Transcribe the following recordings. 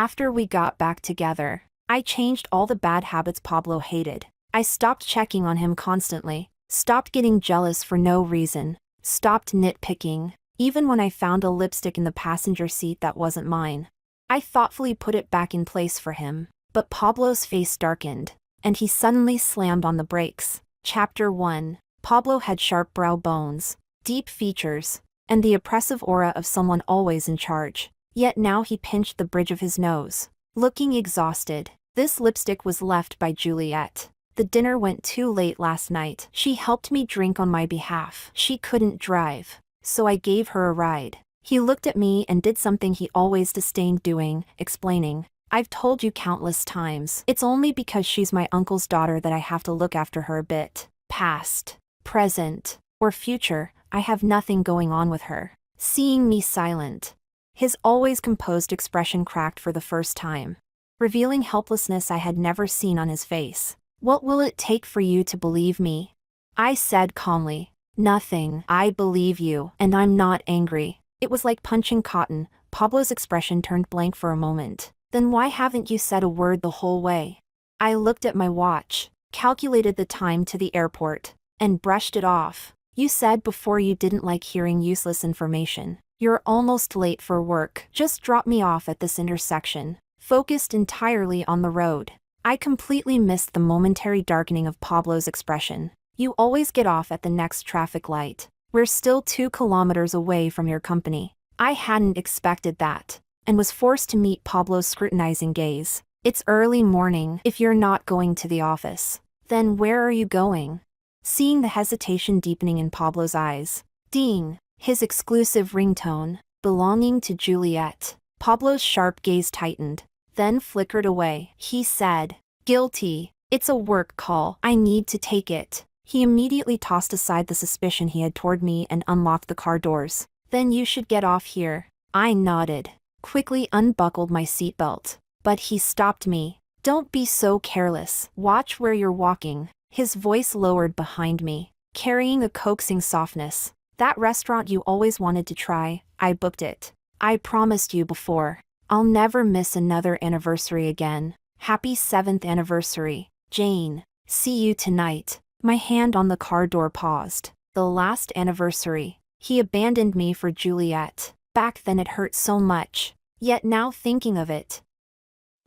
After we got back together, I changed all the bad habits Pablo hated. I stopped checking on him constantly, stopped getting jealous for no reason, stopped nitpicking, even when I found a lipstick in the passenger seat that wasn't mine. I thoughtfully put it back in place for him, but Pablo's face darkened, and he suddenly slammed on the brakes. Chapter 1. Pablo had sharp brow bones, deep features, and the oppressive aura of someone always in charge. Yet now he pinched the bridge of his nose, looking exhausted. This lipstick was left by Juliet. The dinner went too late last night. She helped me drink on my behalf. She couldn't drive, so I gave her a ride. He looked at me and did something he always disdained doing, explaining, "I've told you countless times. It's only because she's my uncle's daughter that I have to look after her a bit. Past, present, or future, I have nothing going on with her." Seeing me silent, his always composed expression cracked for the first time, revealing helplessness I had never seen on his face. "What will it take for you to believe me?" I said calmly. "Nothing. I believe you, and I'm not angry." It was like punching cotton. Pablo's expression turned blank for a moment. "Then why haven't you said a word the whole way?" I looked at my watch, calculated the time to the airport, and brushed it off. "You said before you didn't like hearing useless information. You're almost late for work. Just drop me off at this intersection." Focused entirely on the road, I completely missed the momentary darkening of Pablo's expression. "You always get off at the next traffic light. We're still 2 kilometers away from your company." I hadn't expected that, and was forced to meet Pablo's scrutinizing gaze. "It's early morning. If you're not going to the office, then where are you going?" Seeing the hesitation deepening in Pablo's eyes. Ding! His exclusive ringtone, belonging to Juliet. Pablo's sharp gaze tightened, then flickered away. He said, "Guilty. It's a work call. I need to take it." He immediately tossed aside the suspicion he had toward me and unlocked the car doors. "Then you should get off here." I nodded, quickly unbuckled my seatbelt. But he stopped me. "Don't be so careless. Watch where you're walking." His voice lowered behind me, carrying a coaxing softness. "That restaurant you always wanted to try, I booked it. I promised you before. I'll never miss another anniversary again. Happy 7th anniversary, Jane. See you tonight." My hand on the car door paused. The last anniversary. He abandoned me for Juliet. Back then it hurt so much. Yet now thinking of it,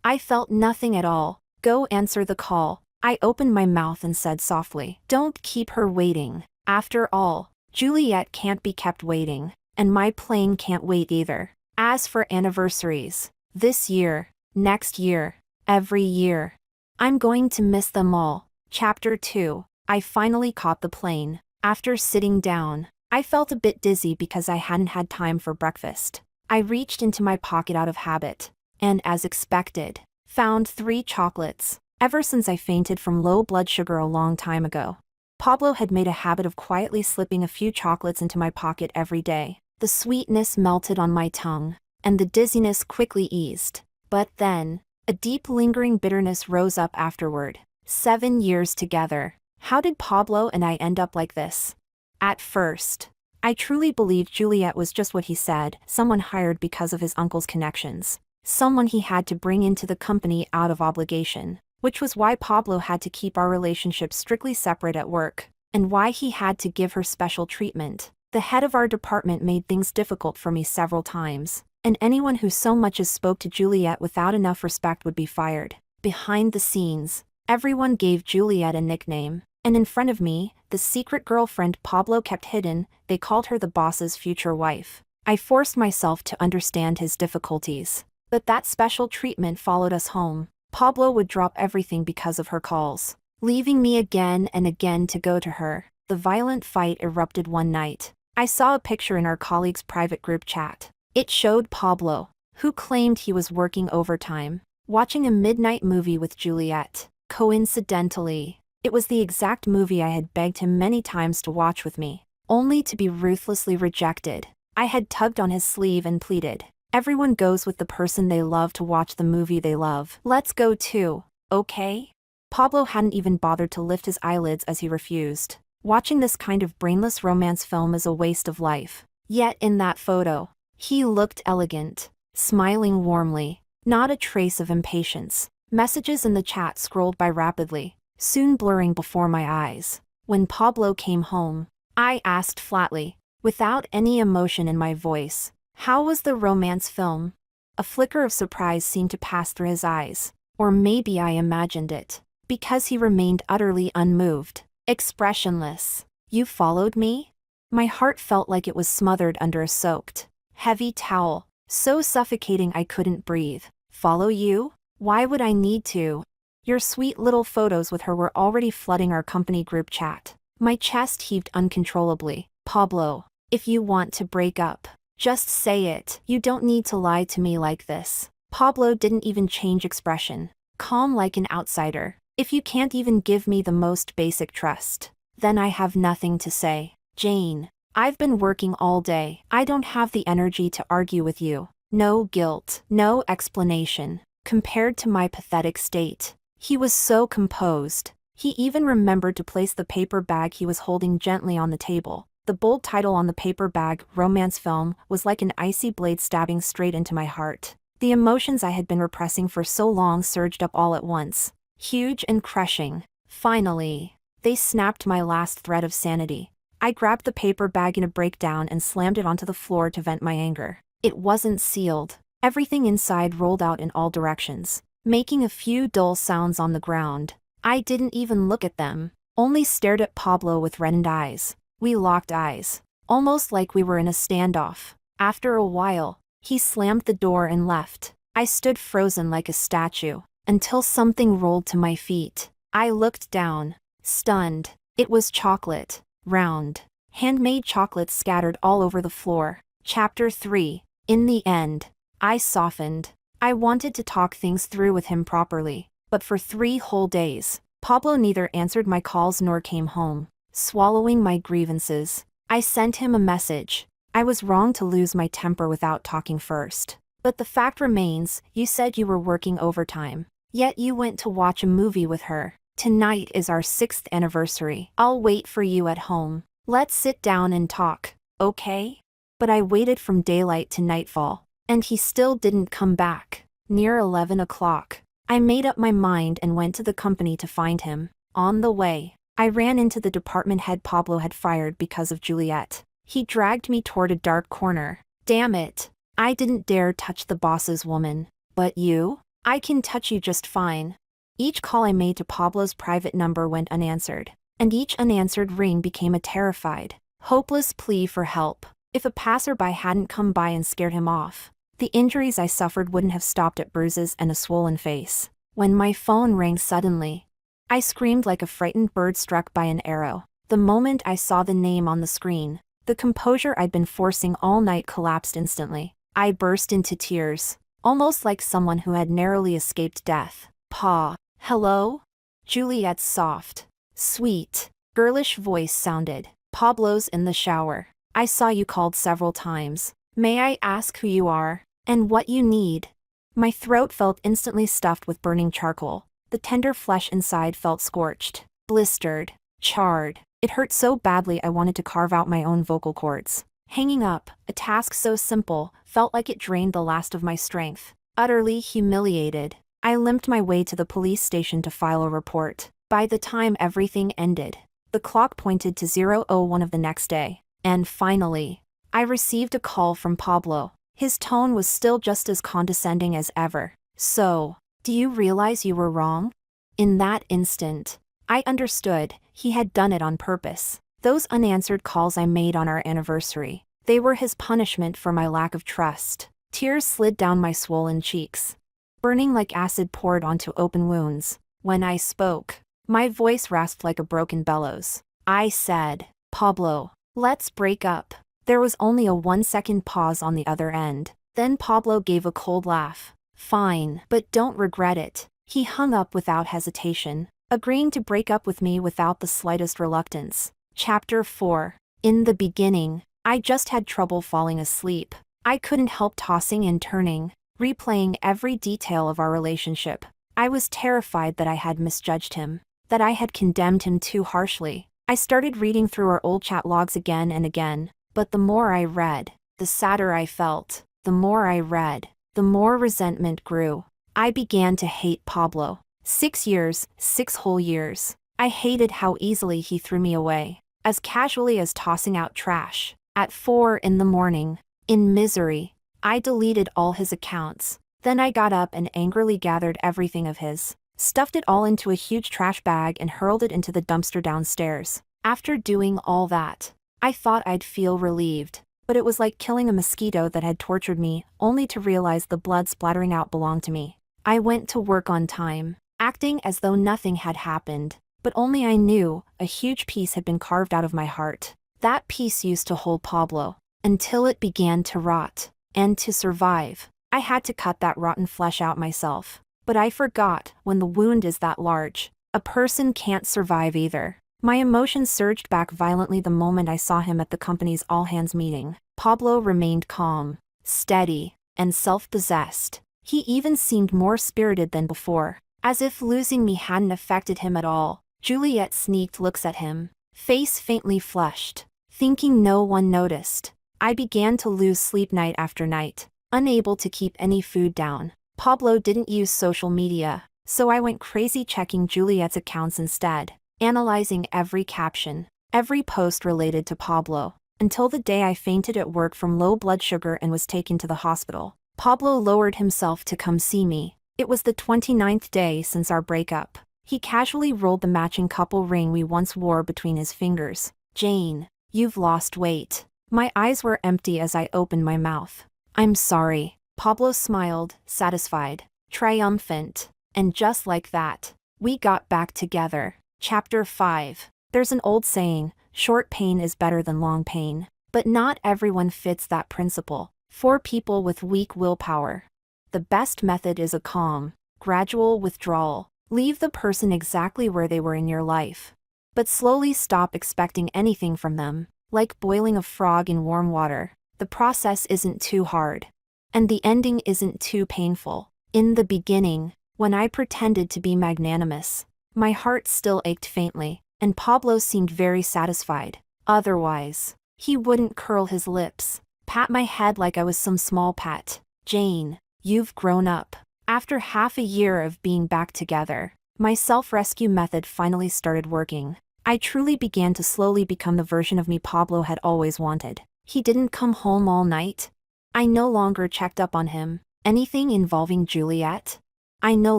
I felt nothing at all. "Go answer the call." I opened my mouth and said softly, "Don't keep her waiting. After all, Juliet can't be kept waiting, and my plane can't wait either. As for anniversaries, this year, next year, every year, I'm going to miss them all." Chapter 2. I finally caught the plane. After sitting down, I felt a bit dizzy because I hadn't had time for breakfast. I reached into my pocket out of habit, and as expected, found 3 chocolates. Ever since I fainted from low blood sugar a long time ago, Pablo had made a habit of quietly slipping a few chocolates into my pocket every day. The sweetness melted on my tongue, and the dizziness quickly eased. But then, a deep lingering bitterness rose up afterward. 7 years together. How did Pablo and I end up like this? At first, I truly believed Juliet was just what he said, someone hired because of his uncle's connections. Someone he had to bring into the company out of obligation, which was why Pablo had to keep our relationship strictly separate at work, and why he had to give her special treatment. The head of our department made things difficult for me several times, and anyone who so much as spoke to Juliet without enough respect would be fired. Behind the scenes, everyone gave Juliet a nickname, and in front of me, the secret girlfriend Pablo kept hidden, they called her the boss's future wife. I forced myself to understand his difficulties, but that special treatment followed us home. Pablo would drop everything because of her calls, leaving me again and again to go to her. The violent fight erupted one night. I saw a picture in our colleagues' private group chat. It showed Pablo, who claimed he was working overtime, watching a midnight movie with Juliet. Coincidentally, it was the exact movie I had begged him many times to watch with me, only to be ruthlessly rejected. I had tugged on his sleeve and pleaded, "Everyone goes with the person they love to watch the movie they love. Let's go too, okay?" Pablo hadn't even bothered to lift his eyelids as he refused. Watching this kind of brainless romance film is a waste of life. Yet in that photo, he looked elegant, smiling warmly, Not a trace of impatience. Messages in the chat scrolled by rapidly, soon blurring before my eyes. When Pablo came home, I asked flatly, without any emotion in my voice, "How was the romance film?" A flicker of surprise seemed to pass through his eyes. Or maybe I imagined it, because he remained utterly unmoved, expressionless. "You followed me?" My heart felt like it was smothered under a soaked, heavy towel, so suffocating I couldn't breathe. "Follow you? Why would I need to? Your sweet little photos with her were already flooding our company group chat." My chest heaved uncontrollably. "Pablo, if you want to break up, just say it. You don't need to lie to me like this." Pablo didn't even change expression, calm like an outsider. "If you can't even give me the most basic trust, then I have nothing to say. Jane, I've been working all day. I don't have the energy to argue with you." No guilt, no explanation, compared to my pathetic state. He was so composed. He even remembered to place the paper bag he was holding gently on the table. The bold title on the paper bag, "Romance Film," was like an icy blade stabbing straight into my heart. The emotions I had been repressing for so long surged up all at once, huge and crushing. Finally, they snapped my last thread of sanity. I grabbed the paper bag in a breakdown and slammed it onto the floor to vent my anger. It wasn't sealed. Everything inside rolled out in all directions, making a few dull sounds on the ground. I didn't even look at them, only stared at Pablo with reddened eyes. We locked eyes, almost like we were in a standoff. After a while, he slammed the door and left. I stood frozen like a statue, until something rolled to my feet. I looked down, stunned. It was chocolate, round, handmade chocolate scattered all over the floor. Chapter 3. In the end, I softened. I wanted to talk things through with him properly, but for 3 whole days, Pablo neither answered my calls nor came home. Swallowing my grievances, I sent him a message. "I was wrong to lose my temper without talking first. But the fact remains, you said you were working overtime. Yet you went to watch a movie with her. Tonight is our 6th anniversary. I'll wait for you at home. Let's sit down and talk, okay?" But I waited from daylight to nightfall, and he still didn't come back. Near 11 o'clock, I made up my mind and went to the company to find him. On the way, I ran into the department head Pablo had fired because of Juliet. He dragged me toward a dark corner. "Damn it. I didn't dare touch the boss's woman. But you? I can touch you just fine." Each call I made to Pablo's private number went unanswered, and each unanswered ring became a terrified, hopeless plea for help. If a passerby hadn't come by and scared him off, the injuries I suffered wouldn't have stopped at bruises and a swollen face. When my phone rang suddenly, I screamed like a frightened bird struck by an arrow. The moment I saw the name on the screen, the composure I'd been forcing all night collapsed instantly. I burst into tears, almost like someone who had narrowly escaped death. Hello?" Juliet's soft, sweet, girlish voice sounded. "Pablo's in the shower. I saw you called several times. May I ask who you are, and what you need?" My throat felt instantly stuffed with burning charcoal. The tender flesh inside felt scorched, blistered, charred. It hurt so badly I wanted to carve out my own vocal cords. Hanging up, a task so simple, felt like it drained the last of my strength. Utterly humiliated, I limped my way to the police station to file a report. By the time everything ended, the clock pointed to 0:01 of the next day. And finally, I received a call from Pablo. His tone was still just as condescending as ever. "So, do you realize you were wrong?" In that instant, I understood he had done it on purpose. Those unanswered calls I made on our anniversary, they were his punishment for my lack of trust. Tears slid down my swollen cheeks. Burning like acid poured onto open wounds. When I spoke, my voice rasped like a broken bellows. I said, "Pablo, let's break up." There was only a 1-second pause on the other end. Then Pablo gave a cold laugh. "Fine, but don't regret it." He hung up without hesitation, agreeing to break up with me without the slightest reluctance. Chapter 4. In the beginning, I just had trouble falling asleep. I couldn't help tossing and turning, replaying every detail of our relationship. I was terrified that I had misjudged him, that I had condemned him too harshly. I started reading through our old chat logs again and again, but the more I read, the sadder I felt. The more I read, the more resentment grew. I began to hate Pablo. 6 years, 6 whole years. I hated how easily he threw me away, as casually as tossing out trash. At 4 in the morning, in misery, I deleted all his accounts. Then I got up and angrily gathered everything of his, stuffed it all into a huge trash bag and hurled it into the dumpster downstairs. After doing all that, I thought I'd feel relieved, but it was like killing a mosquito that had tortured me, only to realize the blood splattering out belonged to me. I went to work on time, acting as though nothing had happened, but only I knew a huge piece had been carved out of my heart. That piece used to hold Pablo, until it began to rot, and to survive, I had to cut that rotten flesh out myself. But I forgot, when the wound is that large, a person can't survive either. My emotions surged back violently the moment I saw him at the company's all-hands meeting. Pablo remained calm, steady, and self-possessed. He even seemed more spirited than before, as if losing me hadn't affected him at all. Juliet sneaked looks at him, face faintly flushed, thinking no one noticed. I began to lose sleep night after night, unable to keep any food down. Pablo didn't use social media, so I went crazy checking Juliet's accounts instead, analyzing every caption, every post related to Pablo, until the day I fainted at work from low blood sugar and was taken to the hospital. Pablo lowered himself to come see me. It was the 29th day since our breakup. He casually rolled the matching couple ring we once wore between his fingers. "Jane, you've lost weight." My eyes were empty as I opened my mouth. "I'm sorry." Pablo smiled, satisfied, triumphant, and just like that, we got back together. Chapter 5. There's an old saying, short pain is better than long pain. But not everyone fits that principle. For people with weak willpower, the best method is a calm, gradual withdrawal. Leave the person exactly where they were in your life, but slowly stop expecting anything from them. Like boiling a frog in warm water, the process isn't too hard, and the ending isn't too painful. In the beginning, when I pretended to be magnanimous, my heart still ached faintly, and Pablo seemed very satisfied. Otherwise, he wouldn't curl his lips, pat my head like I was some small pet. "Jane, you've grown up." After half a year of being back together, my self-rescue method finally started working. I truly began to slowly become the version of me Pablo had always wanted. He didn't come home all night. I no longer checked up on him. Anything involving Juliet? I no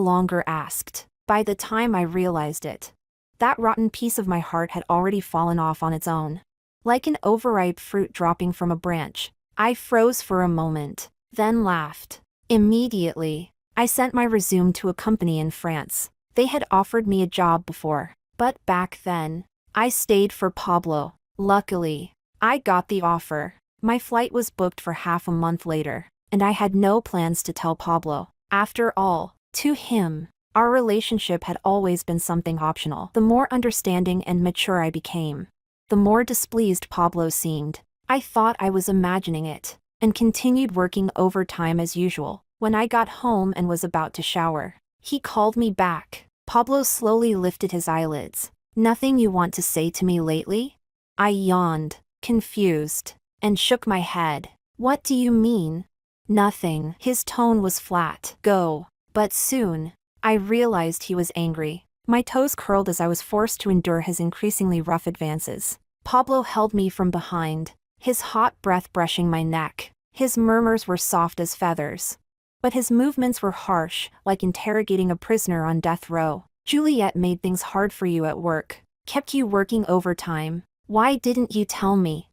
longer asked. By the time I realized it, that rotten piece of my heart had already fallen off on its own. Like an overripe fruit dropping from a branch, I froze for a moment, then laughed. Immediately, I sent my resume to a company in France. They had offered me a job before, but back then, I stayed for Pablo. Luckily, I got the offer. My flight was booked for half a month later, and I had no plans to tell Pablo. After all, to him, our relationship had always been something optional. The more understanding and mature I became, the more displeased Pablo seemed. I thought I was imagining it, and continued working overtime as usual. When I got home and was about to shower, he called me back. Pablo slowly lifted his eyelids. "Nothing you want to say to me lately?" I yawned, confused, and shook my head. "What do you mean?" "Nothing." His tone was flat. "Go." But soon, I realized he was angry. My toes curled as I was forced to endure his increasingly rough advances. Pablo held me from behind, his hot breath brushing my neck. His murmurs were soft as feathers, but his movements were harsh, like interrogating a prisoner on death row. "Juliet made things hard for you at work, kept you working overtime. Why didn't you tell me?"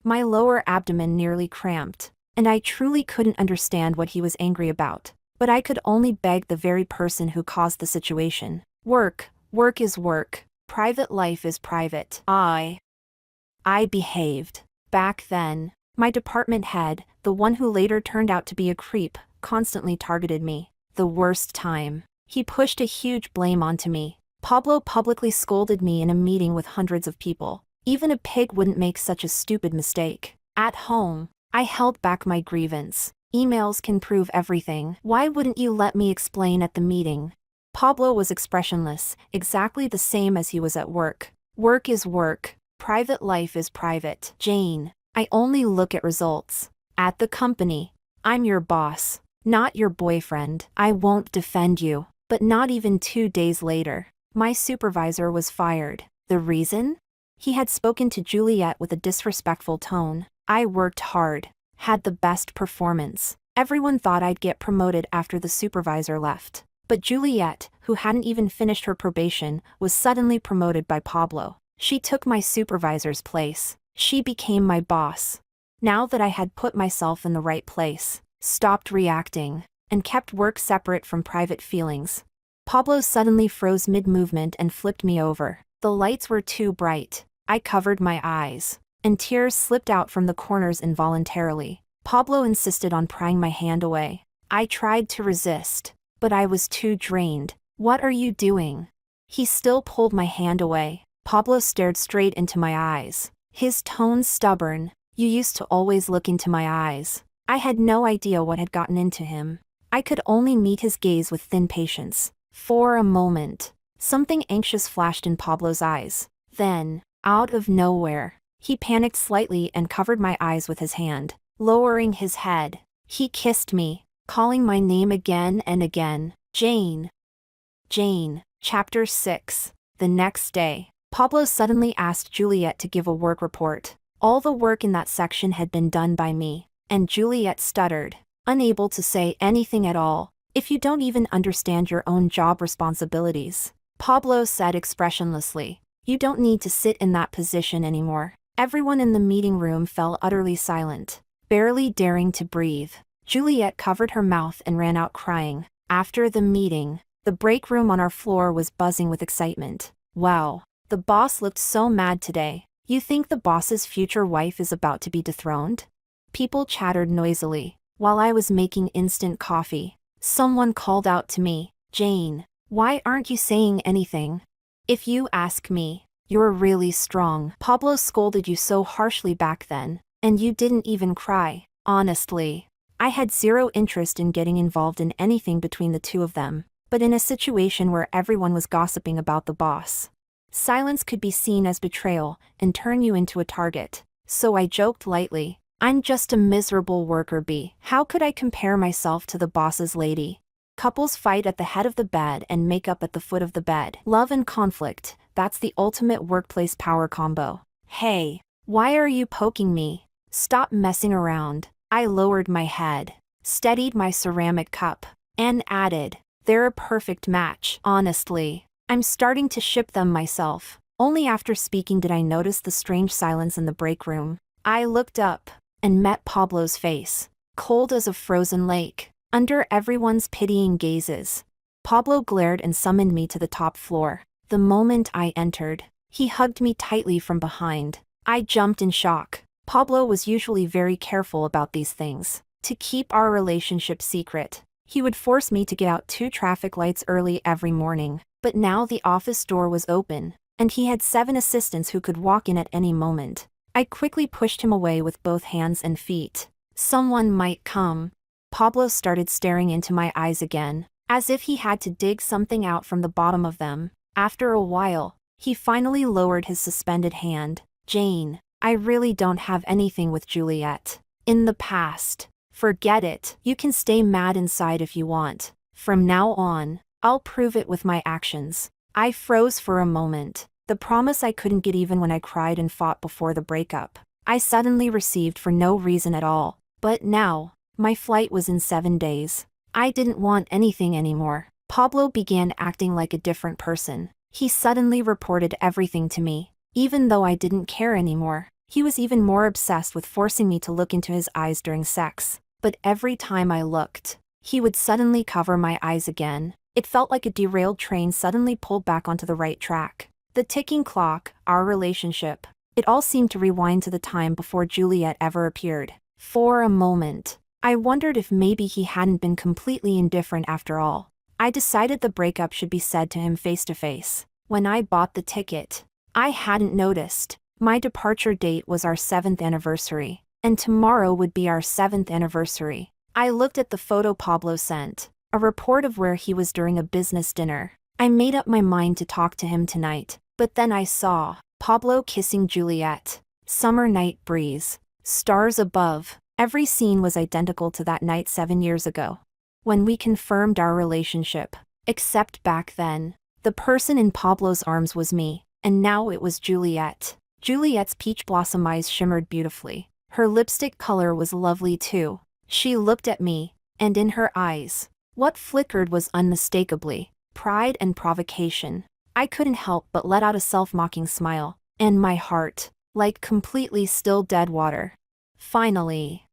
My lower abdomen nearly cramped, and I truly couldn't understand what he was angry about. But I could only beg the very person who caused the situation. Work is work. Private life is private. I behaved. Back then, my department head, the one who later turned out to be a creep, constantly targeted me. The worst time, he pushed a huge blame onto me. Pablo publicly scolded me in a meeting with hundreds of people. Even a pig wouldn't make such a stupid mistake. At home, I held back my grievance. "Emails can prove everything. Why wouldn't you let me explain at the meeting?" Pablo was expressionless, exactly the same as he was at work. Work is work. Private life is private. "Jane, I only look at results. At the company, I'm your boss, not your boyfriend. I won't defend you. But not even 2 days later, my supervisor was fired. The reason? He had spoken to Juliet with a disrespectful tone. I worked hard, had the best performance. Everyone thought I'd get promoted after the supervisor left. But Juliet, who hadn't even finished her probation, was suddenly promoted by Pablo. She took my supervisor's place. She became my boss. Now that I had put myself in the right place, stopped reacting, and kept work separate from private feelings, Pablo suddenly froze mid-movement and flipped me over. The lights were too bright. I covered my eyes, and tears slipped out from the corners involuntarily. Pablo insisted on prying my hand away. I tried to resist, but I was too drained. What are you doing? He still pulled my hand away. Pablo stared straight into my eyes, his tone stubborn. You used to always look into my eyes. I had no idea what had gotten into him. I could only meet his gaze with thin patience. For a moment, something anxious flashed in Pablo's eyes. Then, out of nowhere, he panicked slightly and covered my eyes with his hand. Lowering his head, he kissed me, calling my name again and again. Jane. Jane. Chapter 6. The next day, Pablo suddenly asked Juliet to give a work report. All the work in that section had been done by me, and Juliet stuttered, unable to say anything at all. If you don't even understand your own job responsibilities, Pablo said expressionlessly, you don't need to sit in that position anymore. Everyone in the meeting room fell utterly silent, barely daring to breathe. Juliet covered her mouth and ran out crying. After the meeting, the break room on our floor was buzzing with excitement. Wow, the boss looked so mad today. You think the boss's future wife is about to be dethroned? People chattered noisily. While I was making instant coffee, someone called out to me, Jane, why aren't you saying anything? If you ask me, you're really strong. Pablo scolded you so harshly back then, and you didn't even cry. Honestly, I had zero interest in getting involved in anything between the two of them, but in a situation where everyone was gossiping about the boss, silence could be seen as betrayal and turn you into a target. So I joked lightly, I'm just a miserable worker bee. How could I compare myself to the boss's lady? Couples fight at the head of the bed and make up at the foot of the bed. Love and conflict, that's the ultimate workplace power combo. Hey, why are you poking me? Stop messing around. I lowered my head, steadied my ceramic cup, and added, they're a perfect match. Honestly, I'm starting to ship them myself. Only after speaking did I notice the strange silence in the break room. I looked up and met Pablo's face, cold as a frozen lake, under everyone's pitying gazes. Pablo glared and summoned me to the top floor. The moment I entered, he hugged me tightly from behind. I jumped in shock. Pablo was usually very careful about these things. To keep our relationship secret, he would force me to get out 2 traffic lights early every morning. But now the office door was open, and he had 7 assistants who could walk in at any moment. I quickly pushed him away with both hands and feet. Someone might come. Pablo started staring into my eyes again, as if he had to dig something out from the bottom of them. After a while, he finally lowered his suspended hand. Jane, I really don't have anything with Juliet. In the past. Forget it. You can stay mad inside if you want. From now on, I'll prove it with my actions. I froze for a moment. The promise I couldn't get even when I cried and fought before the breakup, I suddenly received for no reason at all. But now, my flight was in 7 days. I didn't want anything anymore. Pablo began acting like a different person. He suddenly reported everything to me, even though I didn't care anymore. He was even more obsessed with forcing me to look into his eyes during sex. But every time I looked, he would suddenly cover my eyes again. It felt like a derailed train suddenly pulled back onto the right track. The ticking clock, our relationship, it all seemed to rewind to the time before Juliet ever appeared. For a moment, I wondered if maybe he hadn't been completely indifferent after all. I decided the breakup should be said to him face to face. When I bought the ticket, I hadn't noticed. My departure date was our 7th anniversary, and tomorrow would be our 7th anniversary. I looked at the photo Pablo sent, a report of where he was during a business dinner. I made up my mind to talk to him tonight, but then I saw Pablo kissing Juliet. Summer night breeze, stars above, Every scene was identical to that night 7 years ago, when we confirmed our relationship. Except back then, the person in Pablo's arms was me, and now it was Juliet. Juliet's peach blossom eyes shimmered beautifully. Her lipstick color was lovely too. She looked at me, and in her eyes, what flickered was unmistakably pride and provocation. I couldn't help but let out a self-mocking smile, and my heart, like completely still dead water, finally,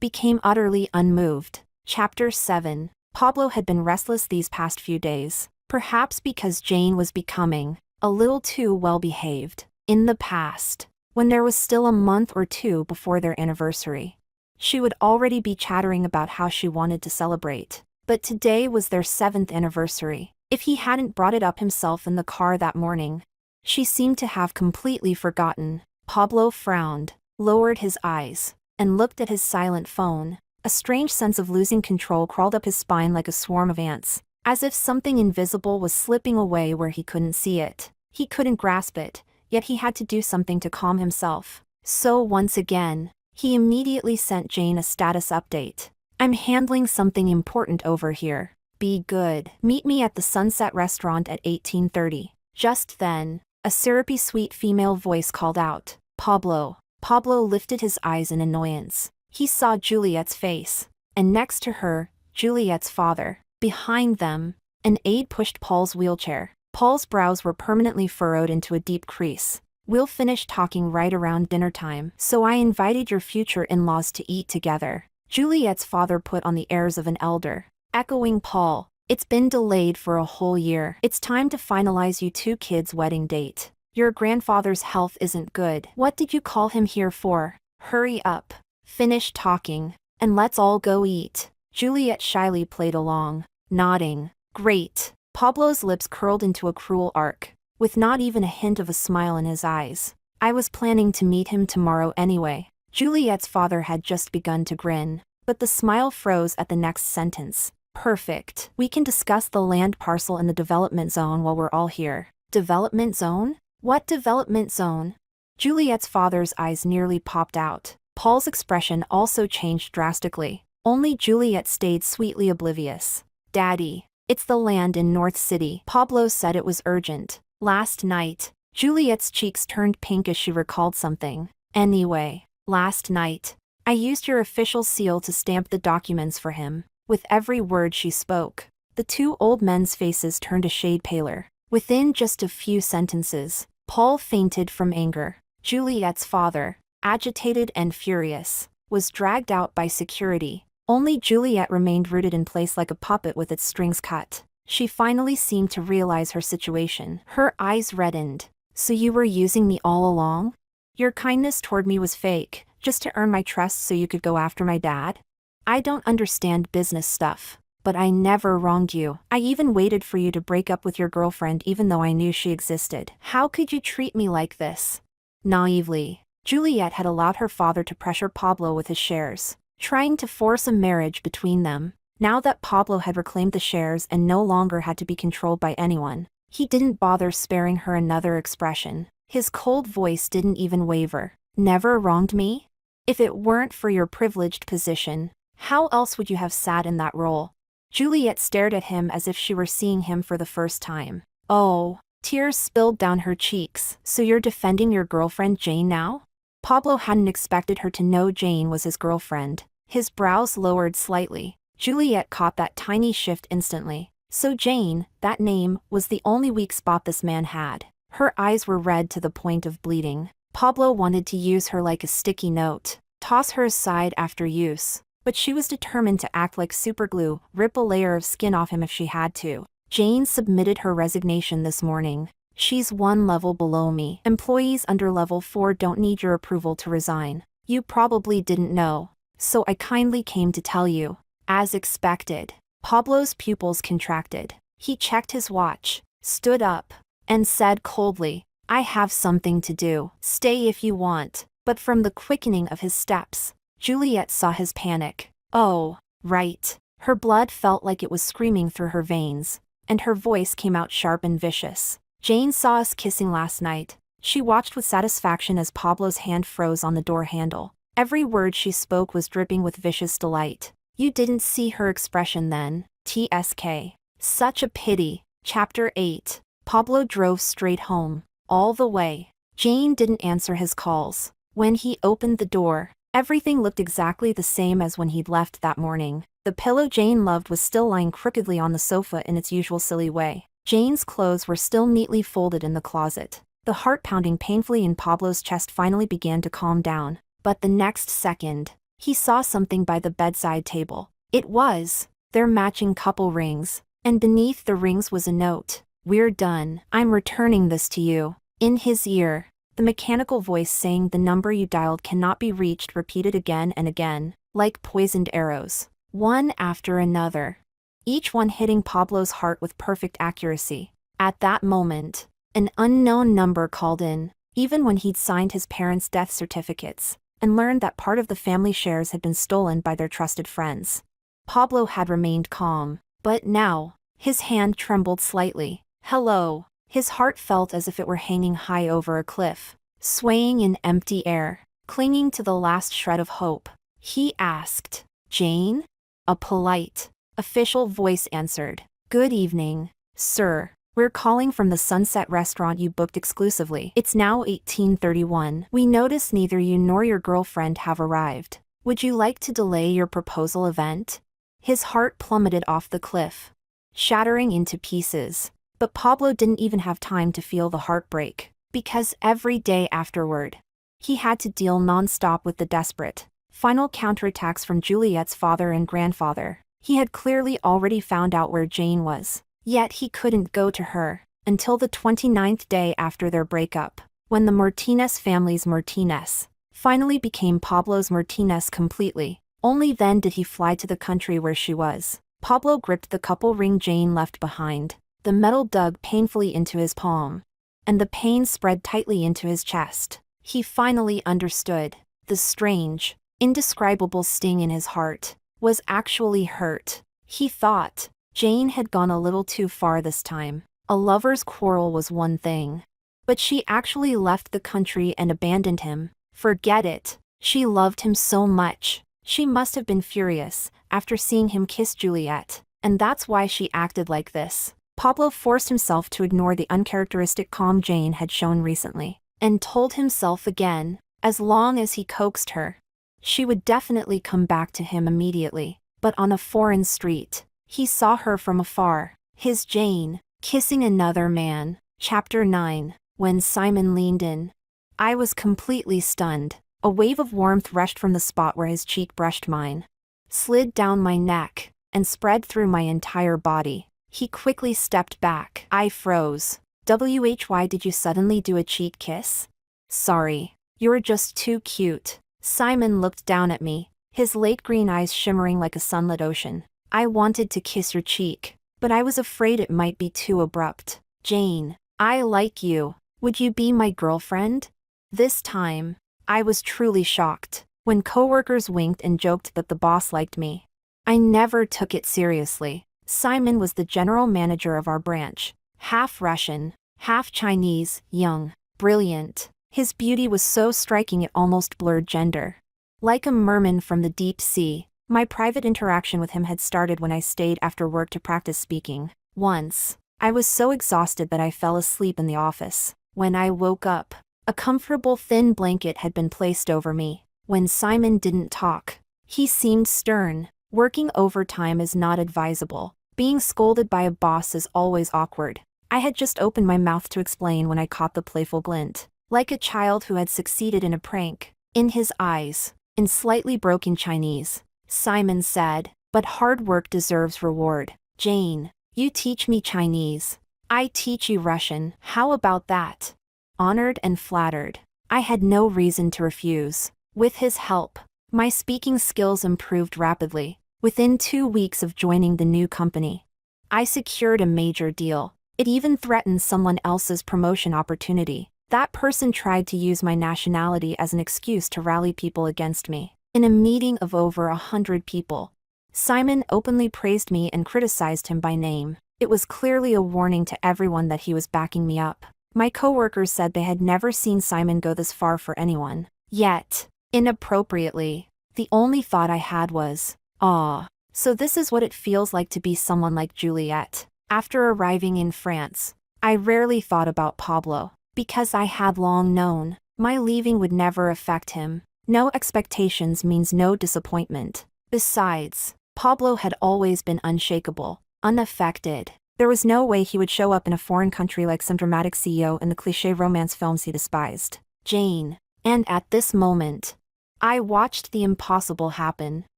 became utterly unmoved. Chapter 7. Pablo had been restless these past few days, perhaps because Jane was becoming a little too well-behaved. In the past, when there was still a month or two before their anniversary, she would already be chattering about how she wanted to celebrate. But today was their 7th anniversary. If he hadn't brought it up himself in the car that morning, she seemed to have completely forgotten. Pablo frowned, lowered his eyes, and looked at his silent phone. A strange sense of losing control crawled up his spine like a swarm of ants, as if something invisible was slipping away where he couldn't see it. He couldn't grasp it, yet he had to do something to calm himself. So once again, he immediately sent Jane a status update. I'm handling something important over here. Be good. Meet me at the Sunset Restaurant at 18:30. Just then, a syrupy sweet female voice called out, Pablo. Pablo lifted his eyes in annoyance. He saw Juliet's face, and next to her, Juliet's father. Behind them, an aide pushed Paul's wheelchair. Paul's brows were permanently furrowed into a deep crease. We'll finish talking right around dinner time, so I invited your future in-laws to eat together. Juliet's father put on the airs of an elder, echoing Paul. It's been delayed for a whole year. It's time to finalize you two kids' wedding date. Your grandfather's health isn't good. What did you call him here for? Hurry up. Finish talking, and let's all go eat. Juliet shyly played along, nodding. Great. Pablo's lips curled into a cruel arc, with not even a hint of a smile in his eyes. I was planning to meet him tomorrow anyway. Juliet's father had just begun to grin, but the smile froze at the next sentence. Perfect. We can discuss the land parcel in the development zone while we're all here. Development zone? What development zone? Juliet's father's eyes nearly popped out. Paul's expression also changed drastically. Only Juliet stayed sweetly oblivious. Daddy, it's the land in North City. Pablo said it was urgent. Last night. Juliet's cheeks turned pink as she recalled something. Anyway, last night, I used your official seal to stamp the documents for him. With every word she spoke, the two old men's faces turned a shade paler. Within just a few sentences, Paul fainted from anger. Juliet's father, agitated and furious, was dragged out by security. Only Juliet remained rooted in place like a puppet with its strings cut. She finally seemed to realize her situation. Her eyes reddened. So you were using me all along? Your kindness toward me was fake, just to earn my trust so you could go after my dad? I don't understand business stuff, but I never wronged you. I even waited for you to break up with your girlfriend even though I knew she existed. How could you treat me like this? Naively, Juliet had allowed her father to pressure Pablo with his shares, trying to force a marriage between them. Now that Pablo had reclaimed the shares and no longer had to be controlled by anyone, he didn't bother sparing her another expression. His cold voice didn't even waver. Never wronged me? If it weren't for your privileged position, how else would you have sat in that role? Juliet stared at him as if she were seeing him for the first time. Oh, tears spilled down her cheeks. So you're defending your girlfriend Jane now? Pablo hadn't expected her to know Jane was his girlfriend. His brows lowered slightly. Juliet caught that tiny shift instantly. So Jane, that name, was the only weak spot this man had. Her eyes were red to the point of bleeding. Pablo wanted to use her like a sticky note, toss her aside after use. But she was determined to act like superglue, rip a layer of skin off him if she had to. Jane submitted her resignation this morning. She's one level below me. Employees under level 4 don't need your approval to resign. You probably didn't know, so I kindly came to tell you. As expected, Pablo's pupils contracted. He checked his watch, stood up, and said coldly, I have something to do. Stay if you want. But from the quickening of his steps, Juliet saw his panic. Oh, right. Her blood felt like it was screaming through her veins, and her voice came out sharp and vicious. Jane saw us kissing last night. She watched with satisfaction as Pablo's hand froze on the door handle. Every word she spoke was dripping with vicious delight. You didn't see her expression then, TSK. Such a pity. Chapter 8. Pablo drove straight home. All the way. Jane didn't answer his calls. When he opened the door, everything looked exactly the same as when he'd left that morning. The pillow Jane loved was still lying crookedly on the sofa in its usual silly way. Jane's clothes were still neatly folded in the closet. The heart pounding painfully in Pablo's chest finally began to calm down. But the next second, he saw something by the bedside table. It was their matching couple rings, and beneath the rings was a note. "We're done. I'm returning this to you." In his ear, the mechanical voice saying the number you dialed cannot be reached repeated again and again, like poisoned arrows, one after another, each one hitting Pablo's heart with perfect accuracy. At that moment, an unknown number called in, even when he'd signed his parents' death certificates, and learned that part of the family shares had been stolen by their trusted friends. Pablo had remained calm, but now, his hand trembled slightly. "Hello." His heart felt as if it were hanging high over a cliff, swaying in empty air, clinging to the last shred of hope. He asked, "Jane?" A polite, official voice answered, "Good evening, sir. We're calling from the Sunset restaurant you booked exclusively. It's now 1831. We notice neither you nor your girlfriend have arrived. Would you like to delay your proposal event?" His heart plummeted off the cliff, shattering into pieces. But Pablo didn't even have time to feel the heartbreak, because every day afterward, he had to deal non-stop with the desperate, final counterattacks from Juliet's father and grandfather. He had clearly already found out where Jane was, yet he couldn't go to her until the 29th day after their breakup, when the Martinez family's Martinez finally became Pablo's Martinez completely. Only then did he fly to the country where she was. Pablo gripped the couple ring Jane left behind. The metal dug painfully into his palm, and the pain spread tightly into his chest. He finally understood. The strange, indescribable sting in his heart was actually hurt. He thought Jane had gone a little too far this time. A lover's quarrel was one thing, but she actually left the country and abandoned him. Forget it. She loved him so much. She must have been furious after seeing him kiss Juliet, and that's why she acted like this. Pablo forced himself to ignore the uncharacteristic calm Jane had shown recently, and told himself again, as long as he coaxed her, she would definitely come back to him immediately. But on a foreign street, he saw her from afar, his Jane, kissing another man. Chapter 9. When Simon leaned in. I was completely stunned. A wave of warmth rushed from the spot where his cheek brushed mine, slid down my neck, and spread through my entire body. He quickly stepped back. I froze. "Why did you suddenly do a cheek kiss?" "Sorry. You're just too cute." Simon looked down at me, his late green eyes shimmering like a sunlit ocean. "I wanted to kiss your cheek, but I was afraid it might be too abrupt." "Jane, I like you. Would you be my girlfriend?" This time, I was truly shocked. When coworkers winked and joked that the boss liked me, I never took it seriously. Simon was the general manager of our branch, half Russian, half Chinese, young, brilliant. His beauty was so striking it almost blurred gender. Like a merman from the deep sea, my private interaction with him had started when I stayed after work to practice speaking. Once, I was so exhausted that I fell asleep in the office. When I woke up, a comfortable thin blanket had been placed over me. When Simon didn't talk, he seemed stern. Working overtime is not advisable. Being scolded by a boss is always awkward. I had just opened my mouth to explain when I caught the playful glint, like a child who had succeeded in a prank, in his eyes. In slightly broken Chinese, Simon said, "But hard work deserves reward. Jane, you teach me Chinese. I teach you Russian. How about that?" Honored and flattered, I had no reason to refuse. With his help, my speaking skills improved rapidly. Within 2 weeks of joining the new company, I secured a major deal. It even threatened someone else's promotion opportunity. That person tried to use my nationality as an excuse to rally people against me. In a meeting of over 100 people, Simon openly praised me and criticized him by name. It was clearly a warning to everyone that he was backing me up. My coworkers said they had never seen Simon go this far for anyone. Yet, Inappropriately. The only thought I had was, "Ah, so this is what it feels like to be someone like Juliet." After arriving in France, I rarely thought about Pablo, because I had long known my leaving would never affect him. No expectations means no disappointment. Besides, Pablo had always been unshakable, unaffected. There was no way he would show up in a foreign country like some dramatic CEO in the cliché romance films he despised. Jane. And at this moment, I watched the impossible happen.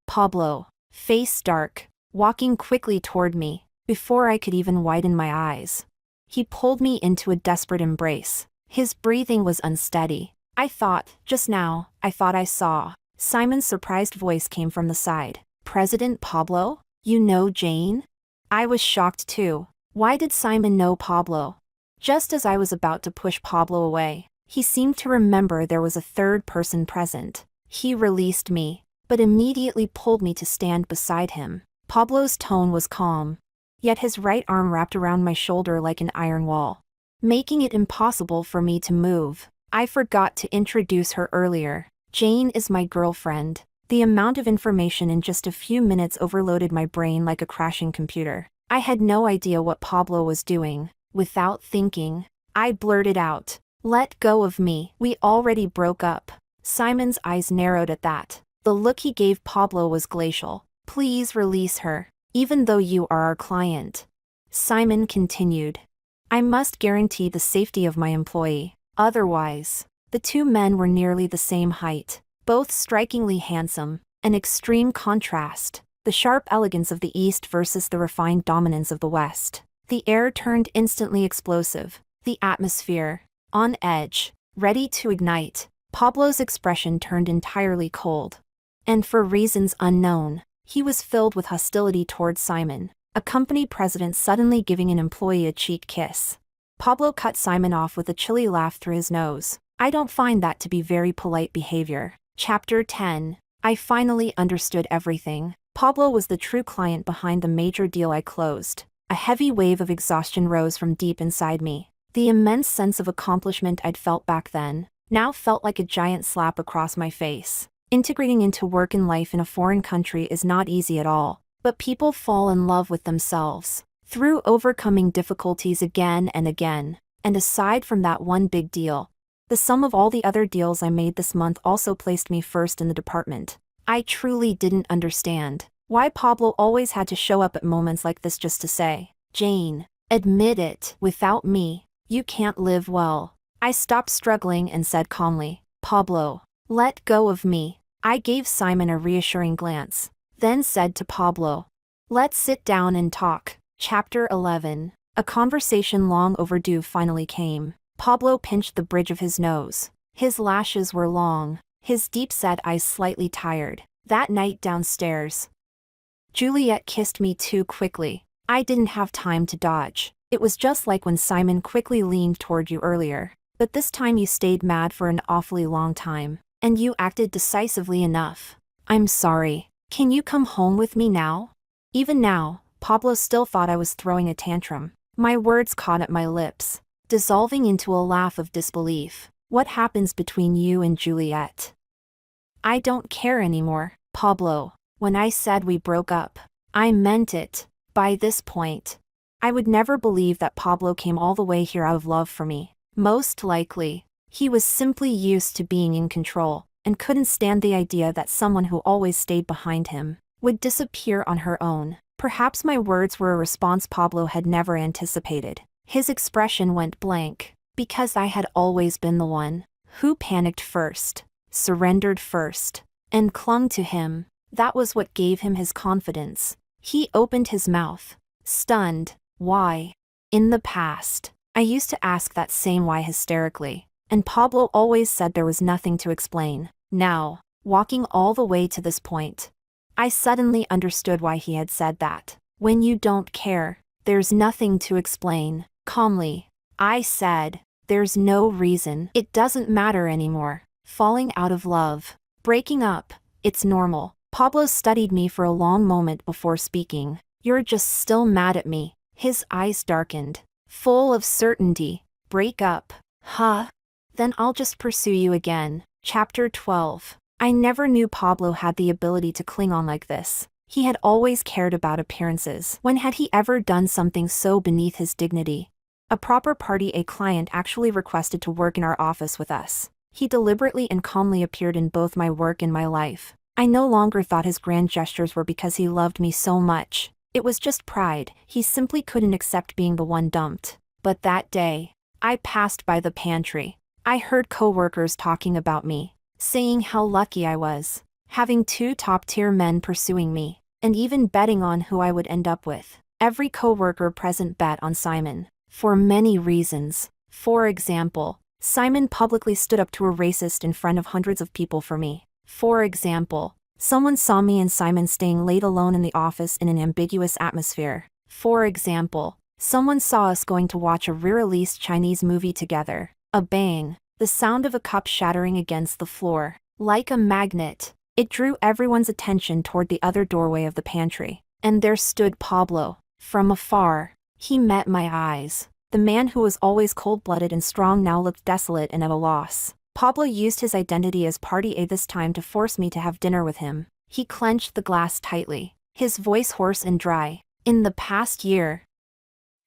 Pablo, face dark, walking quickly toward me, before I could even widen my eyes. He pulled me into a desperate embrace. His breathing was unsteady. Just now, I thought I saw. Simon's surprised voice came from the side. "President Pablo? You know Jane?" I was shocked too. Why did Simon know Pablo? Just as I was about to push Pablo away, he seemed to remember there was a third person present. He released me, but immediately pulled me to stand beside him. Pablo's tone was calm, yet his right arm wrapped around my shoulder like an iron wall, making it impossible for me to move. I forgot to introduce her earlier. Jane is my girlfriend. The amount of information in just a few minutes overloaded my brain like a crashing computer. I had no idea what Pablo was doing. Without thinking, I blurted out, "Let go of me. We already broke up." Simon's eyes narrowed at that. The look he gave Pablo was glacial. "Please release her, even though you are our client." Simon continued, "I must guarantee the safety of my employee. Otherwise." The two men were nearly the same height, both strikingly handsome, an extreme contrast, the sharp elegance of the East versus the refined dominance of the West. The air turned instantly explosive, the atmosphere, on edge, ready to ignite. Pablo's expression turned entirely cold. And for reasons unknown, he was filled with hostility towards Simon, a company president suddenly giving an employee a cheek kiss. Pablo cut Simon off with a chilly laugh through his nose. "I don't find that to be very polite behavior." Chapter 10. I finally understood everything. Pablo was the true client behind the major deal I closed. A heavy wave of exhaustion rose from deep inside me. The immense sense of accomplishment I'd felt back then now felt like a giant slap across my face. Integrating into work and life in a foreign country is not easy at all, but people fall in love with themselves through overcoming difficulties again and again. And aside from that one big deal, the sum of all the other deals I made this month also placed me first in the department. I truly didn't understand why Pablo always had to show up at moments like this just to say, "Jane, admit it. Without me, you can't live well." I stopped struggling and said calmly, "Pablo, let go of me." I gave Simon a reassuring glance, then said to Pablo, "Let's sit down and talk." Chapter 11. A conversation long overdue finally came. Pablo pinched the bridge of his nose. His lashes were long, his deep-set eyes slightly tired. That night downstairs, Juliet kissed me too quickly. I didn't have time to dodge. It was just like when Simon quickly leaned toward you earlier. But this time you stayed mad for an awfully long time. And you acted decisively enough. "I'm sorry. Can you come home with me now?" Even now, Pablo still thought I was throwing a tantrum. My words caught at my lips, dissolving into a laugh of disbelief. "What happens between you and Juliet?" "I don't care anymore, Pablo. When I said we broke up, I meant it." By this point, I would never believe that Pablo came all the way here out of love for me. Most likely, he was simply used to being in control, and couldn't stand the idea that someone who always stayed behind him would disappear on her own. Perhaps my words were a response Pablo had never anticipated. His expression went blank, because I had always been the one who panicked first, surrendered first, and clung to him. That was what gave him his confidence. He opened his mouth, stunned. "Why?" In the past, I used to ask that same why hysterically, and Pablo always said there was nothing to explain. Now, walking all the way to this point, I suddenly understood why he had said that. "When you don't care, there's nothing to explain." Calmly, I said, "There's no reason. It doesn't matter anymore. Falling out of love, breaking up, it's normal." Pablo studied me for a long moment before speaking. "You're just still mad at me." His eyes darkened, full of certainty. "Break up? Huh? Then I'll just pursue you again." Chapter 12. I never knew Pablo had the ability to cling on like this. He had always cared about appearances. When had he ever done something so beneath his dignity? A proper party A client actually requested to work in our office with us. He deliberately and calmly appeared in both my work and my life. I no longer thought his grand gestures were because he loved me so much. It was just pride. He simply couldn't accept being the one dumped. But that day, I passed by the pantry. I heard coworkers talking about me, saying how lucky I was, having two top-tier men pursuing me, and even betting on who I would end up with. Every coworker present bet on Simon, for many reasons. For example, Simon publicly stood up to a racist in front of hundreds of people for me. For example, someone saw me and Simon staying late alone in the office in an ambiguous atmosphere. For example, someone saw us going to watch a re-released Chinese movie together. A bang, the sound of a cup shattering against the floor. Like a magnet, it drew everyone's attention toward the other doorway of the pantry. And there stood Pablo. From afar, he met my eyes. The man who was always cold-blooded and strong now looked desolate and at a loss. Pablo used his identity as Party A this time to force me to have dinner with him. He clenched the glass tightly, his voice hoarse and dry. In the past year,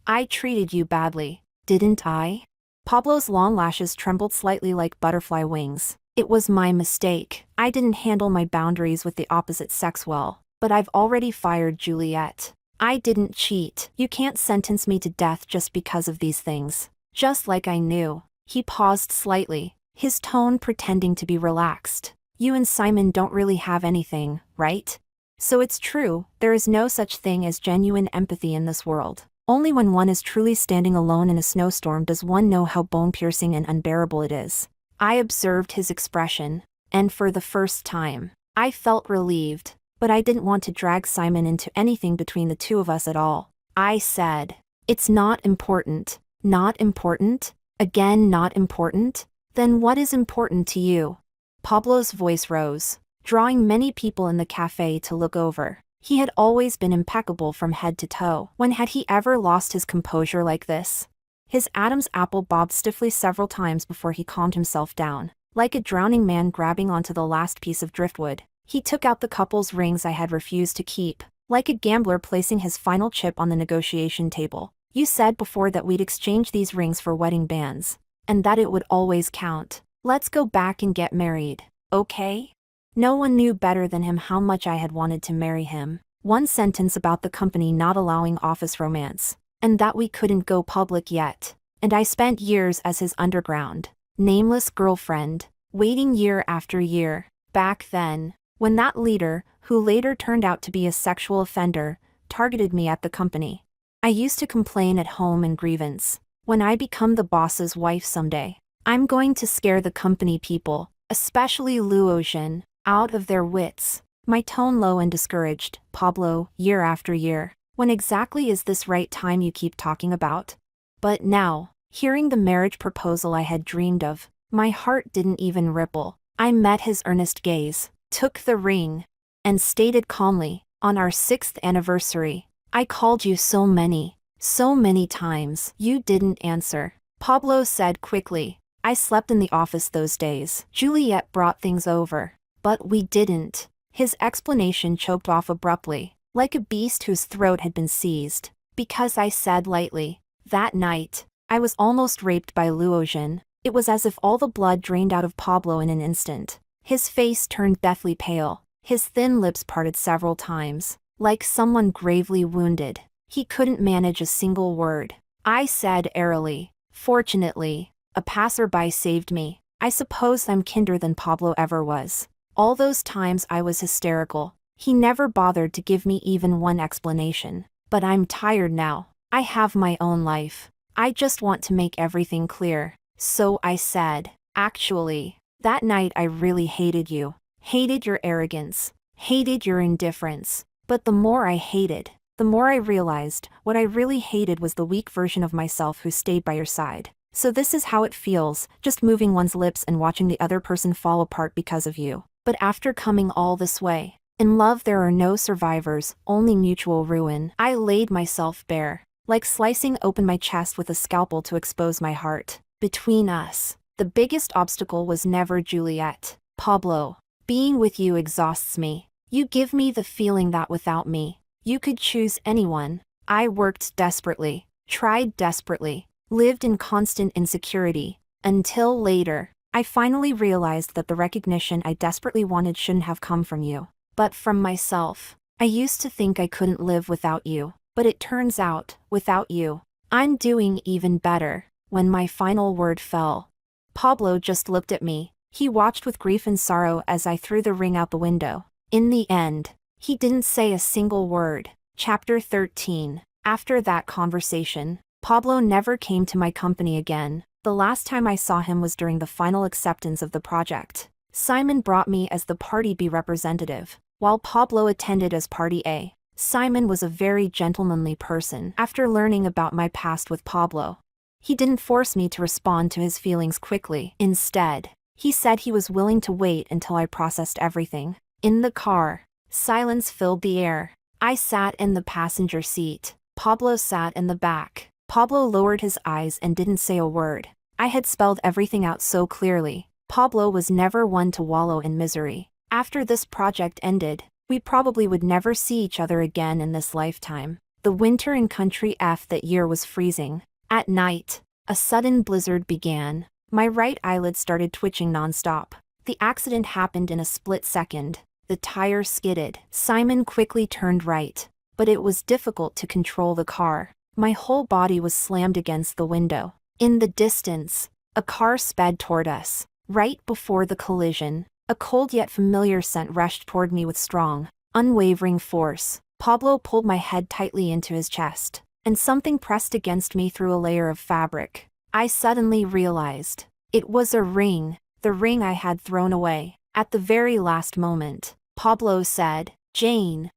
I treated you badly, didn't I? Pablo's long lashes trembled slightly like butterfly wings. It was my mistake. I didn't handle my boundaries with the opposite sex well. But I've already fired Juliet. I didn't cheat. You can't sentence me to death just because of these things. Just like I knew. He paused slightly, his tone pretending to be relaxed. You and Simon don't really have anything, right? So it's true, there is no such thing as genuine empathy in this world. Only when one is truly standing alone in a snowstorm does one know how bone-piercing and unbearable it is. I observed his expression, and for the first time, I felt relieved, but I didn't want to drag Simon into anything between the two of us at all. I said, "It's not important." Not important? Again, not important? Then what is important to you? Pablo's voice rose, drawing many people in the cafe to look over. He had always been impeccable from head to toe. When had he ever lost his composure like this? His Adam's apple bobbed stiffly several times before he calmed himself down. Like a drowning man grabbing onto the last piece of driftwood, he took out the couple's rings I had refused to keep. Like a gambler placing his final chip on the negotiation table. You said before that we'd exchange these rings for wedding bands. And that it would always count. Let's go back and get married, okay? No one knew better than him how much I had wanted to marry him. One sentence about the company not allowing office romance. And that we couldn't go public yet. And I spent years as his underground, nameless girlfriend, waiting year after year. Back then, when that leader, who later turned out to be a sexual offender, targeted me at the company. I used to complain at home and grievance. When I become the boss's wife someday, I'm going to scare the company people, especially Luotian, out of their wits. My tone low and discouraged. Pablo, year after year. When exactly is this right time you keep talking about? But now, hearing the marriage proposal I had dreamed of, my heart didn't even ripple. I met his earnest gaze, took the ring, and stated calmly, on our 6th anniversary, I called you so many times. You didn't answer. Pablo said quickly, I slept in the office those days. Juliet brought things over. But we didn't. His explanation choked off abruptly, like a beast whose throat had been seized. Because I said lightly, that night, I was almost raped by Luotian. It was as if all the blood drained out of Pablo in an instant. His face turned deathly pale. His thin lips parted several times, like someone gravely wounded. He couldn't manage a single word. I said airily, fortunately, a passerby saved me. I suppose I'm kinder than Pablo ever was. All those times I was hysterical. He never bothered to give me even one explanation. But I'm tired now. I have my own life. I just want to make everything clear. So I said, actually, that night I really hated you. Hated your arrogance. Hated your indifference. But the more I hated, the more I realized, what I really hated was the weak version of myself who stayed by your side. So this is how it feels, just moving one's lips and watching the other person fall apart because of you. But after coming all this way, in love there are no survivors, only mutual ruin. I laid myself bare, like slicing open my chest with a scalpel to expose my heart. Between us, the biggest obstacle was never Juliet. Pablo. Being with you exhausts me. You give me the feeling that without me, you could choose anyone. I worked desperately, tried desperately, lived in constant insecurity, until later, I finally realized that the recognition I desperately wanted shouldn't have come from you, but from myself. I used to think I couldn't live without you, but it turns out, without you, I'm doing even better. When my final word fell, Pablo just looked at me. He watched with grief and sorrow as I threw the ring out the window. In the end, he didn't say a single word. Chapter 13. After that conversation, Pablo never came to my company again. The last time I saw him was during the final acceptance of the project. Simon brought me as the Party B representative, while Pablo attended as Party A. Simon was a very gentlemanly person. After learning about my past with Pablo, he didn't force me to respond to his feelings quickly. Instead, he said he was willing to wait until I processed everything. In the car, silence filled the air. I sat in the passenger seat. Pablo sat in the back. Pablo lowered his eyes and didn't say a word. I had spelled everything out so clearly. Pablo was never one to wallow in misery. After this project ended, we probably would never see each other again in this lifetime. The winter in Country F that year was freezing. At night, a sudden blizzard began. My right eyelid started twitching nonstop. The accident happened in a split second. The tire skidded. Simon quickly turned right, but it was difficult to control the car. My whole body was slammed against the window. In the distance, a car sped toward us. Right before the collision, a cold yet familiar scent rushed toward me with strong, unwavering force. Pablo pulled my head tightly into his chest, and something pressed against me through a layer of fabric. I suddenly realized it was a ring, the ring I had thrown away. At the very last moment, Pablo said, "Jane,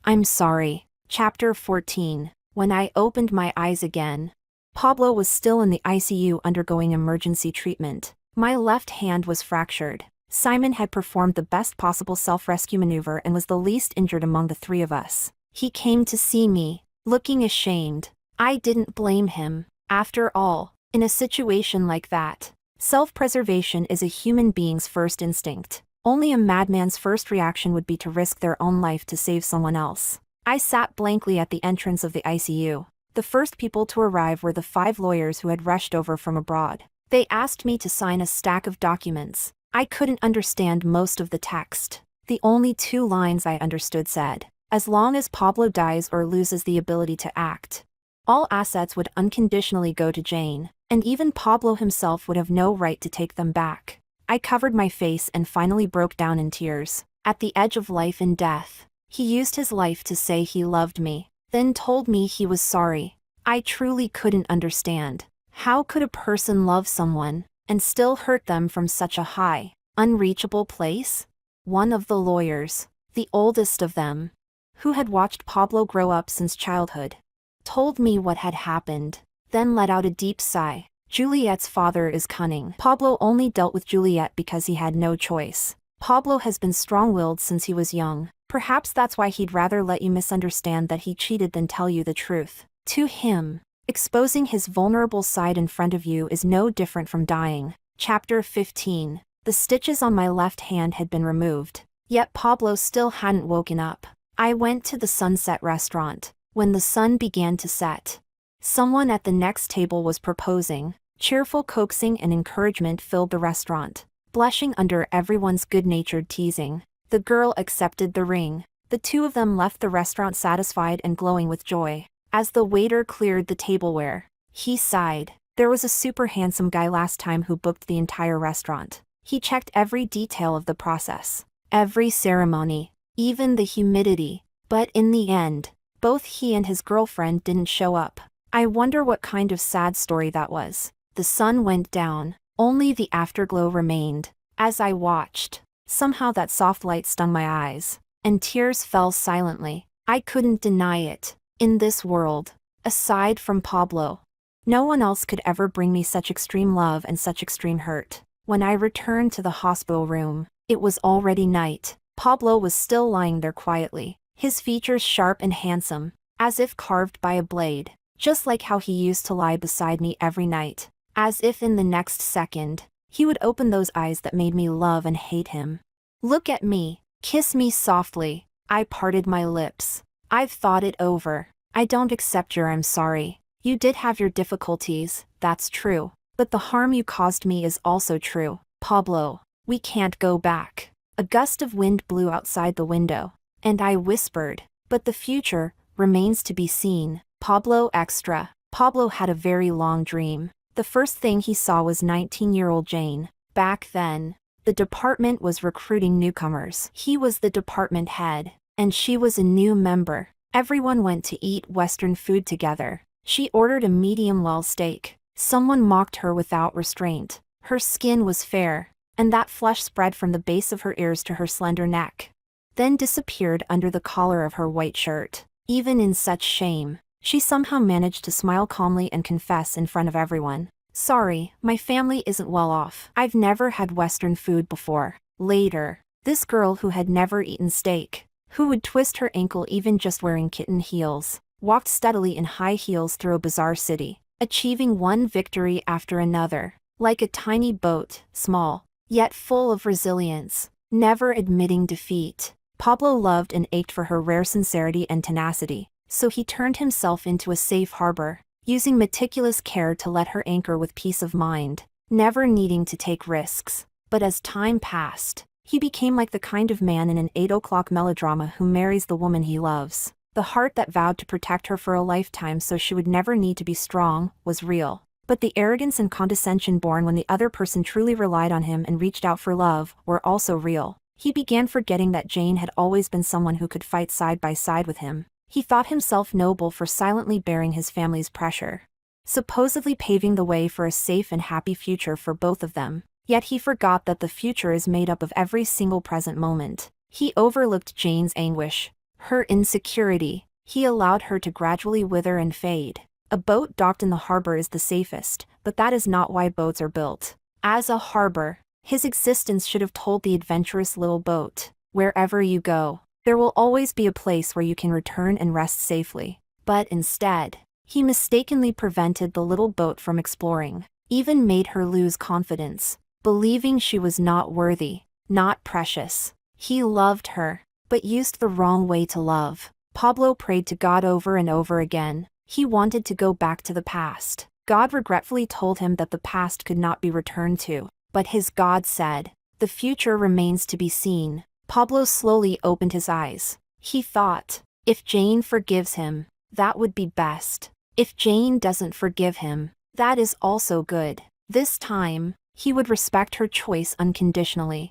I'm sorry." Chapter 14. When I opened my eyes again, Pablo was still in the ICU undergoing emergency treatment. My left hand was fractured. Simon had performed the best possible self-rescue maneuver and was the least injured among the three of us. He came to see me, looking ashamed. I didn't blame him. After all, in a situation like that, self-preservation is a human being's first instinct. Only a madman's first reaction would be to risk their own life to save someone else. I sat blankly at the entrance of the ICU. The first people to arrive were the 5 lawyers who had rushed over from abroad. They asked me to sign a stack of documents. I couldn't understand most of the text. The only 2 lines I understood said, "As long as Pablo dies or loses the ability to act, all assets would unconditionally go to Jane, and even Pablo himself would have no right to take them back." I covered my face and finally broke down in tears. At the edge of life and death, he used his life to say he loved me, then told me he was sorry. I truly couldn't understand. How could a person love someone and still hurt them from such a high, unreachable place? One of the lawyers, the oldest of them, who had watched Pablo grow up since childhood, told me what had happened, then let out a deep sigh. "Juliet's father is cunning. Pablo only dealt with Juliet because he had no choice. Pablo has been strong-willed since he was young. Perhaps that's why he'd rather let you misunderstand that he cheated than tell you the truth. To him, exposing his vulnerable side in front of you is no different from dying." Chapter 15. The stitches on my left hand had been removed, yet Pablo still hadn't woken up. I went to the Sunset restaurant. When the sun began to set, someone at the next table was proposing. Cheerful coaxing and encouragement filled the restaurant. Blushing under everyone's good-natured teasing, the girl accepted the ring. The 2 of them left the restaurant satisfied and glowing with joy. As the waiter cleared the tableware, he sighed. There was a super handsome guy last time who booked the entire restaurant. He checked every detail of the process, every ceremony, even the humidity. But in the end, both he and his girlfriend didn't show up. I wonder what kind of sad story that was. The sun went down. Only the afterglow remained. As I watched, somehow that soft light stung my eyes, and tears fell silently. I couldn't deny it. In this world, aside from Pablo, no one else could ever bring me such extreme love and such extreme hurt. When I returned to the hospital room, it was already night. Pablo was still lying there quietly, his features sharp and handsome, as if carved by a blade, just like how he used to lie beside me every night. As if in the next second, he would open those eyes that made me love and hate him. Look at me. Kiss me softly. I parted my lips. I've thought it over. I don't accept your I'm sorry. You did have your difficulties, that's true. But the harm you caused me is also true. Pablo, we can't go back. A gust of wind blew outside the window. And I whispered, but the future remains to be seen. Pablo extra. Pablo had a very long dream. The first thing he saw was 19-year-old Jane. Back then, the department was recruiting newcomers. He was the department head, and she was a new member. Everyone went to eat Western food together. She ordered a medium-well steak. Someone mocked her without restraint. Her skin was fair, and that flush spread from the base of her ears to her slender neck, then disappeared under the collar of her white shirt. Even in such shame, she somehow managed to smile calmly and confess in front of everyone. Sorry, my family isn't well off. I've never had Western food before. Later, this girl who had never eaten steak, who would twist her ankle even just wearing kitten heels, walked steadily in high heels through a bizarre city, achieving one victory after another, like a tiny boat, small, yet full of resilience, never admitting defeat. Pablo loved and ached for her rare sincerity and tenacity, so he turned himself into a safe harbor, using meticulous care to let her anchor with peace of mind, never needing to take risks. But as time passed, he became like the kind of man in an 8 o'clock melodrama who marries the woman he loves. The heart that vowed to protect her for a lifetime so she would never need to be strong was real. But the arrogance and condescension born when the other person truly relied on him and reached out for love were also real. He began forgetting that Jane had always been someone who could fight side by side with him. He thought himself noble for silently bearing his family's pressure, supposedly paving the way for a safe and happy future for both of them. Yet he forgot that the future is made up of every single present moment. He overlooked Jane's anguish, her insecurity. He allowed her to gradually wither and fade. A boat docked in the harbor is the safest, but that is not why boats are built. As a harbor, his existence should have told the adventurous little boat, wherever you go, there will always be a place where you can return and rest safely. But instead, he mistakenly prevented the little boat from exploring, even made her lose confidence, believing she was not worthy, not precious. He loved her, but used the wrong way to love. Pablo prayed to God over and over again. He wanted to go back to the past. God regretfully told him that the past could not be returned to. But his God said, the future remains to be seen. Pablo slowly opened his eyes. He thought, if Jane forgives him, that would be best. If Jane doesn't forgive him, that is also good. This time, he would respect her choice unconditionally.